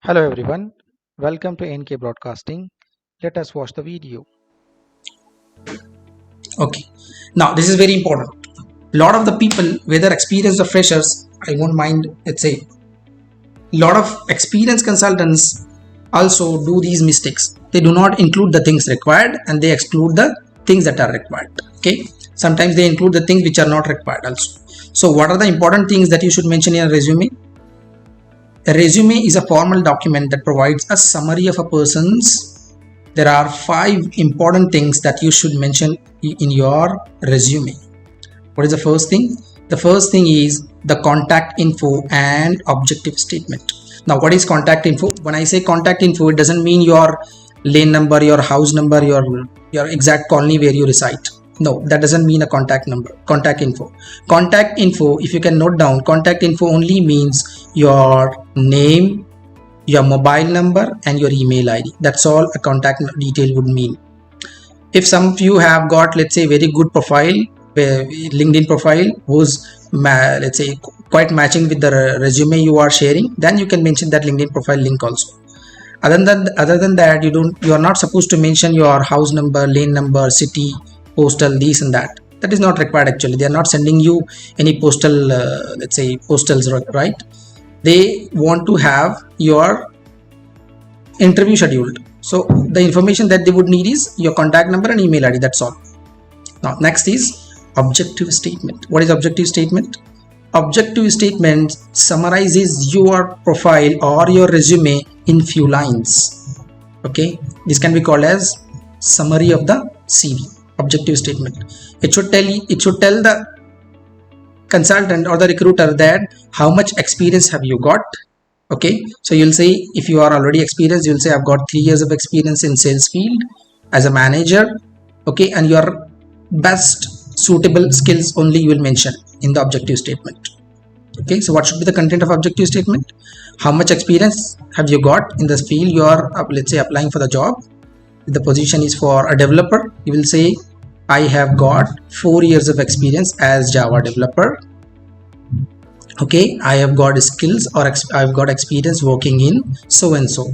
Hello everyone, welcome to NK Broadcasting. Let us watch the video. Okay, now this is very important. A lot of the people, whether experienced or freshers, I won't mind, let's say, lot of experienced consultants also do these mistakes. They do not include the things required and they exclude the things that are required. Okay, sometimes they include the things which are not required also. So, what are the important things that you should mention in a resume? A resume is a formal document that provides a summary of a person's. There are 5 important things that you should mention in your resume. What is the first thing? The first thing is the contact info and objective statement. Now, what is contact info? When I say contact info, it doesn't mean your lane number, your house number, your exact colony where you reside. No, that doesn't mean a contact number. Contact info. Contact info, if you can note down, contact info only means your name, your mobile number and your email ID. That's all a contact detail would mean. If some of you have got, let's say, very good profile, LinkedIn profile, who's let's say quite matching with the resume you are sharing, then you can mention that LinkedIn profile link also. Other than that, you are not supposed to mention your house number, lane number, city, postal, this and that. That is not required actually. They are not sending you any postal, let's say postals, right? They want to have your interview scheduled. So the information that they would need is your contact number and email ID. That's all. Now next is objective statement. What is objective statement? Objective statement summarizes your profile or your resume in few lines. Okay, this can be called as summary of the CV. Objective statement. It should tell the consultant or the recruiter that how much experience have you got. Okay, so you'll say, if you are already experienced, you'll say I've got 3 years of experience in sales field as a manager. Okay, and your best suitable skills only you will mention in the objective statement. Okay, so what should be the content of objective statement? How much experience have you got in this field you are, let's say, applying for the job? If the position is for a developer, you will say I have got 4 years of experience as Java developer. Okay, I have got skills or I've got experience working in so and so.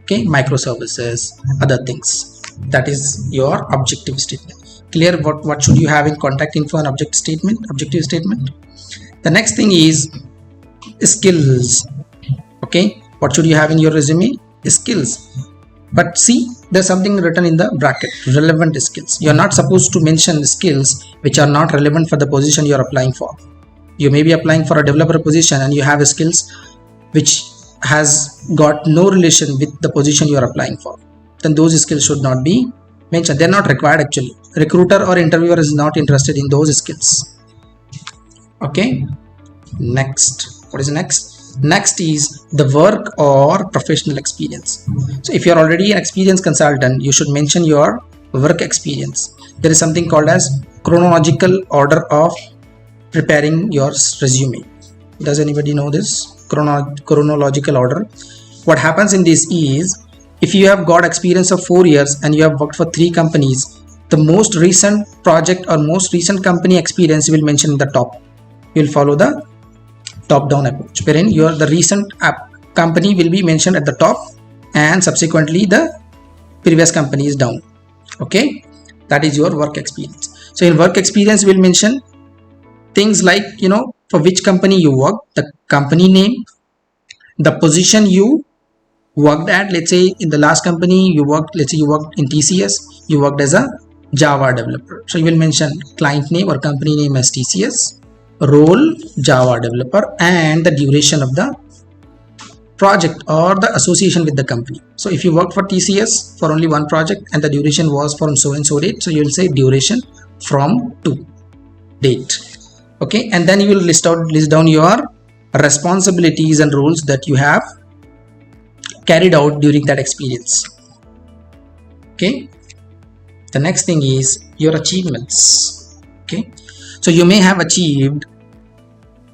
Okay, microservices, other things. That is your objective statement. Clear? What should you have in contact info and objective statement? The next thing is skills. Okay, what should you have in your resume? Skills. But see, there's something written in the bracket, relevant skills. You're not supposed to mention skills which are not relevant for the position you're applying for. You may be applying for a developer position and you have skills which has got no relation with the position you are applying for. Then those skills should not be mentioned. They're not required actually. Recruiter or interviewer is not interested in those skills. Okay. Next. What is next? Next is the work or professional experience. So if you're already an experienced consultant, you should mention your work experience. There is something called as chronological order of preparing your resume. Does anybody know this chronological order? What happens in this is, if you have got experience of 4 years and you have worked for 3 companies, the most recent project or most recent company experience you will mention in the top. You will follow the top down approach, wherein the recent company will be mentioned at the top and subsequently the previous company is down. Okay, that is your work experience. So in work experience we will mention things like, for which company you work, the company name, the position you worked at. Let's say in the last company you worked, let's say you worked in TCS, you worked as a Java developer. So you will mention client name or company name as TCS, role Java developer, and the duration of the project or the association with the company. So if you worked for TCS for only one project and the duration was from so and so date, so you will say duration from to date. Okay, and then you will list down your responsibilities and roles that you have carried out during that experience. Okay, the next thing is your achievements. Okay, so you may have achieved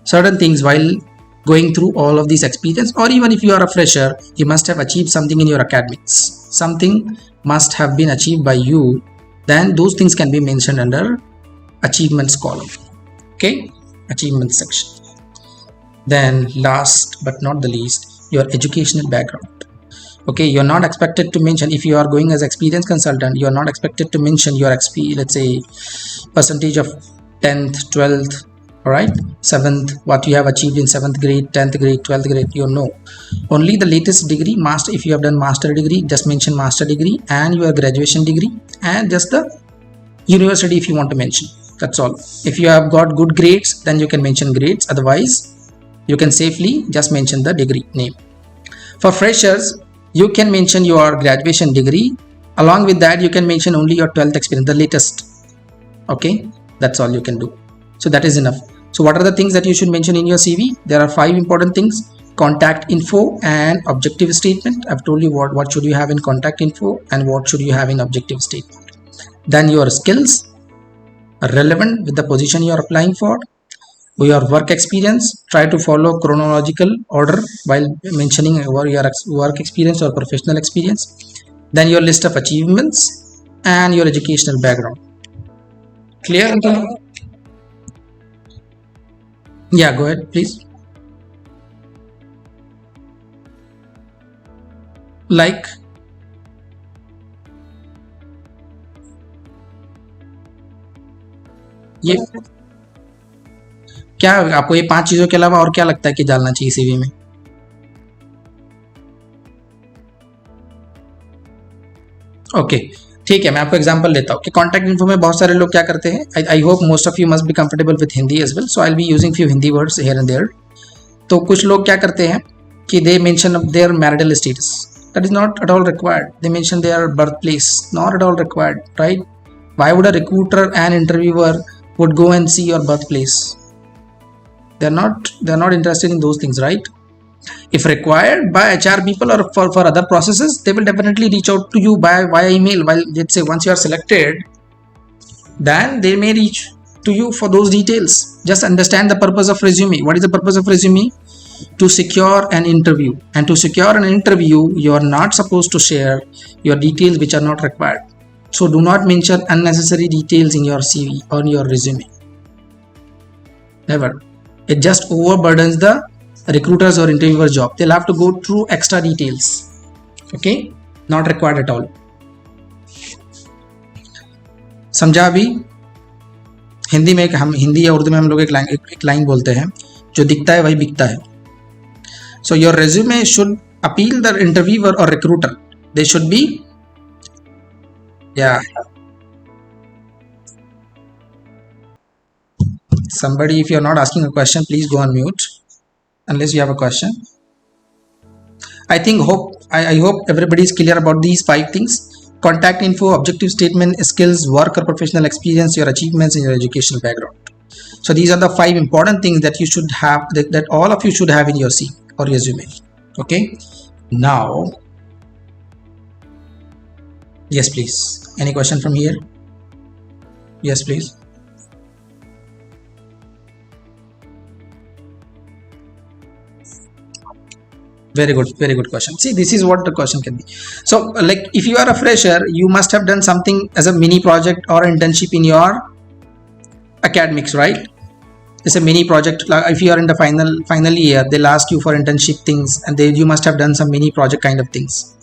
certain things while going through all of these experience, or even if you are a fresher, you must have achieved something in your academics. Something must have been achieved by you. Then those things can be mentioned under achievements column. Okay, achievement section. Then last but not the least, your educational background. Okay, you're not expected to mention, if you are going as experienced consultant, you're not expected to mention your let's say percentage of 10th, 12th, all right, 7th, what you have achieved in 7th grade, 10th grade, 12th grade. You know, only the latest degree, master, if you have done master degree, just mention master degree and your graduation degree and just the university if you want to mention. That's all. If you have got good grades, then you can mention grades. Otherwise, you can safely just mention the degree name. For freshers, you can mention your graduation degree. Along with that, you can mention only your 12th experience, the latest. Okay, that's all you can do. So that is enough. So what are the things that you should mention in your CV? There are 5 important things: contact info and objective statement. I've told you what should you have in contact info and what should you have in objective statement. Then your skills are relevant with the position you are applying for. Your work experience, try to follow chronological order while mentioning your work experience or professional experience. Then your list of achievements and your educational background. Clear? Yeah, go ahead please. Like, ये क्या आपको ये 5 चीजों के अलावा और क्या लगता है कि डालना चाहिए सीवी में? ओके, ठीक है, मैं आपको एग्जांपल लेता हूँ कि कॉन्टैक्ट इन्फो में बहुत सारे लोग क्या करते हैं. I hope most of you must be comfortable with Hindi as well, so I will be using few Hindi words here and there. तो कुछ लोग क्या करते हैं कि they mention their marital status. That is not at all required. They mention their birth place. Not at all required, right? Why would a recruiter and interviewer would go and see your birthplace? They're not interested in those things, right? If required by HR people or for other processes, they will definitely reach out to you via email. While let's say once you are selected, then they may reach to you for those details. Just understand the purpose of resume. What is the purpose of resume? To secure an interview. And to secure an interview, you are not supposed to share your details which are not required. So do not mention unnecessary details in your CV or your resume. Never. It just overburdens the recruiters or interviewer job. They'll have to go through extra details. Okay? Not required at all. समझा अभी? हिंदी में हम हिंदी या उर्दू में हम लोग एक line बोलते हैं, जो दिखता है वही बिकता है. So your resume should appeal the interviewer or recruiter. They should be, yeah. Somebody, if you're not asking a question, please go on mute unless you have a question. I hope everybody is clear about these 5 things: contact info, objective statement, skills, work or professional experience, your achievements, and your educational background. So these are the 5 important things that you should have, that all of you should have in your CV or resume. Okay, now, yes please, any question from here? Yes please. Very good question. See, this is what the question can be. So like, if you are a fresher, you must have done something as a mini project or internship in your academics, right? It's a mini project. Like if you are in the final year, they'll ask you for internship things, and you must have done some mini project kind of things.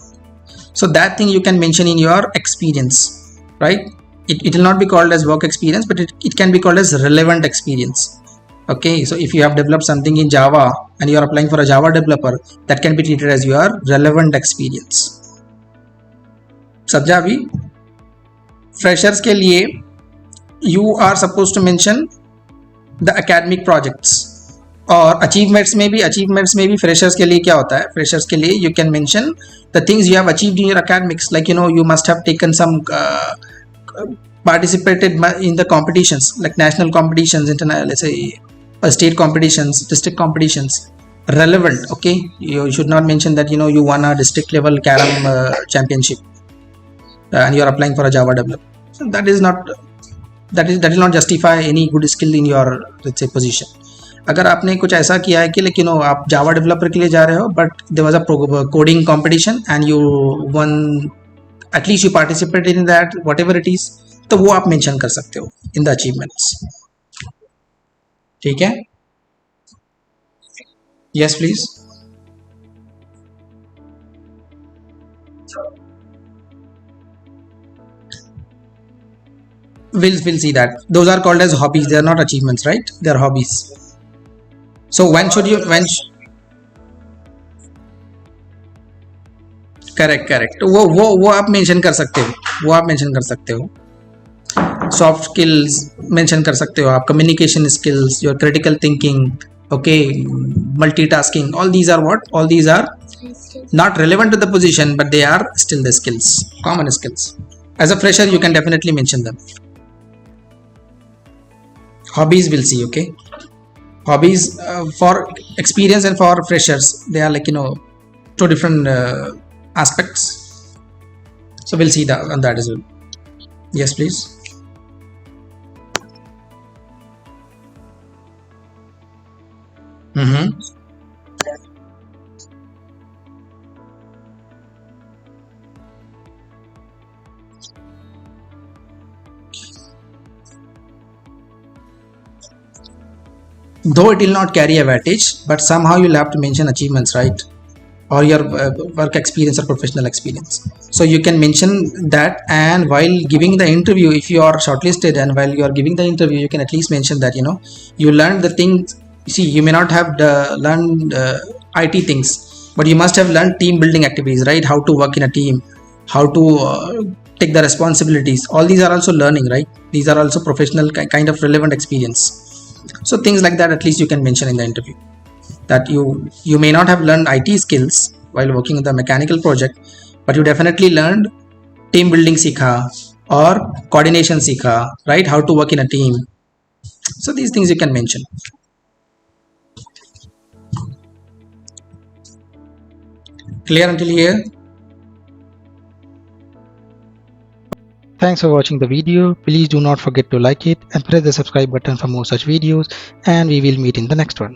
So that thing you can mention in your experience, right? It will not be called as work experience, but it can be called as relevant experience. Okay, so if you have developed something in Java and you are applying for a Java developer, that can be treated as your relevant experience. समझा अभी? Freshers के लिए you are supposed to mention the academic projects. और achievements में भी freshers के लिए क्या होता है? Freshers के लिए you can mention the things you have achieved in your academics, like you must have taken some participated in the competitions, like national competitions, international, let's say state competitions, district competitions. Relevant. Okay, you should not mention that you won a district level carom championship and you are applying for a Java developer. So that will not justify any good skill in your, let's say, position. अगर आपने कुछ ऐसा किया है कि आप Java developer के लिए जा रहे हो, but there was a coding competition and you won, at least you participated in that, whatever it is, तो वो आप मेंशन कर सकते हो इन द अचीवमेंट्स. ठीक है? Yes please. We'll see that. Those are called as hobbies. They are not achievements, right? They are hobbies. So when should you correct वो आप मेंशन कर सकते हो, वो आप मेंशन कर सकते हो. सॉफ्ट स्किल्स मेंशन कर सकते हो आप, communication skills, your critical thinking, okay, multitasking, all these are not relevant to the position, but they are still the skills, common skills. As a fresher you can definitely mention them. Hobbies we'll see. Okay, hobbies for experience and for freshers, they are like, two different aspects, so we'll see that on that as well. Yes, please. Though it will not carry a weightage, but somehow you'll have to mention achievements, right? Or your work experience or professional experience. So you can mention that, and while giving the interview, if you are shortlisted and while you are giving the interview, you can at least mention that you learned the things. See, you may not have learned IT things, but you must have learned team building activities, right? How to work in a team, how to take the responsibilities. All these are also learning, right? These are also professional kind of relevant experience. So things like that at least you can mention in the interview, that you may not have learned IT skills while working in the mechanical project, but you definitely learned team building sikha or coordination sikha, right? How to work in a team. So these things you can mention. Clear until here? Thanks for watching the video. Please do not forget to like it and press the subscribe button for more such videos, and we will meet in the next one.